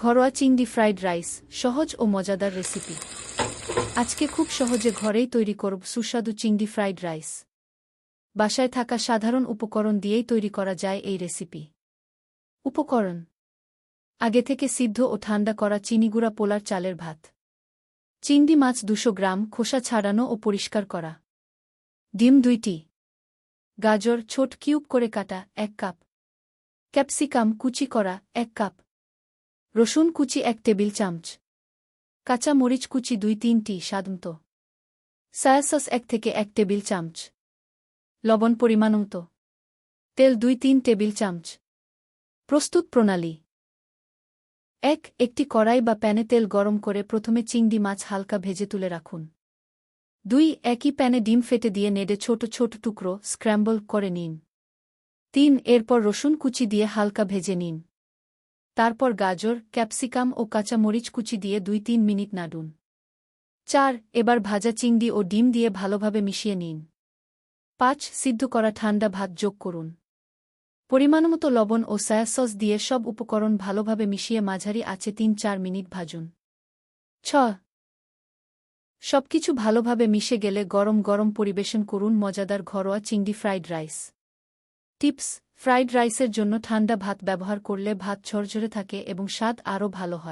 ঘরোয়া চিংড়ি fried rice, সহজ ও মজাদার রেসিপি। আজকে খুব সহজে ঘরেই তৈরি করব সুস্বাদু চিংড়ি ফ্রাইড রাইস। বাসায় থাকা সাধারণ উপকরণ দিয়েই তৈরি করা যায় এই রেসিপি। উপকরণ: আগে থেকে সিদ্ধ ও ঠান্ডা করা চিনিগুঁড়া পোলার চালের ভাত, চিংড়ি মাছ 200 গ্রাম খোসা ছাড়ানো ও পরিষ্কার করা, ডিম 2টি, গাজর ছোট কিউব করে কাটা 1 কাপ, ক্যাপসিকাম কুচি করা 1 কাপ, রসুন কুচি 1 টেবিল চামচ, কাঁচা মরিচ কুচি 2-3টি স্বাদমতো, সয়া সস 1 থেকে 1 টেবিল চামচ, লবণ পরিমাণমতো, তেল 2-3 টেবিল চামচ। প্রস্তুত প্রণালী: 1. একটি কড়াই বা প্যানে তেল গরম করে প্রথমে চিংড়ি মাছ হালকা ভেজে তুলে রাখুন। 2. একই প্যানে ডিম ফেটে দিয়ে নেড়ে ছোট ছোট টুকরো স্ক্র্যাম্বল করে নিন। 3. এরপর রসুন কুচি দিয়ে হালকা ভেজে নিন। তারপর গাজর, ক্যাপসিকাম ও কাঁচা মরিচ কুচি দিয়ে 2-3 মিনিট নাড়ুন। 4. এবার ভাজা চিংড়ি ও ডিম দিয়ে ভালোভাবে মিশিয়ে নিন। 5. সিদ্ধ করা ঠান্ডা ভাত যোগ করুন। পরিমাণমতো লবণ ও সয়া সস দিয়ে সব উপকরণ ভালোভাবে মিশিয়ে মাঝারি আঁচে 3-4 মিনিট ভাজুন। 6. সবকিছু ভালোভাবে মিশে গেলে গরম গরম পরিবেশন করুন মজাদার ঘরোয়া চিংড়ি ফ্রাইড রাইস। টিপস: ফ্রাইড রাইসের জন্য ঠান্ডা ভাত ব্যবহার করলে ভাত ঝরঝরে থাকে এবং স্বাদ আরও ভালো হয়।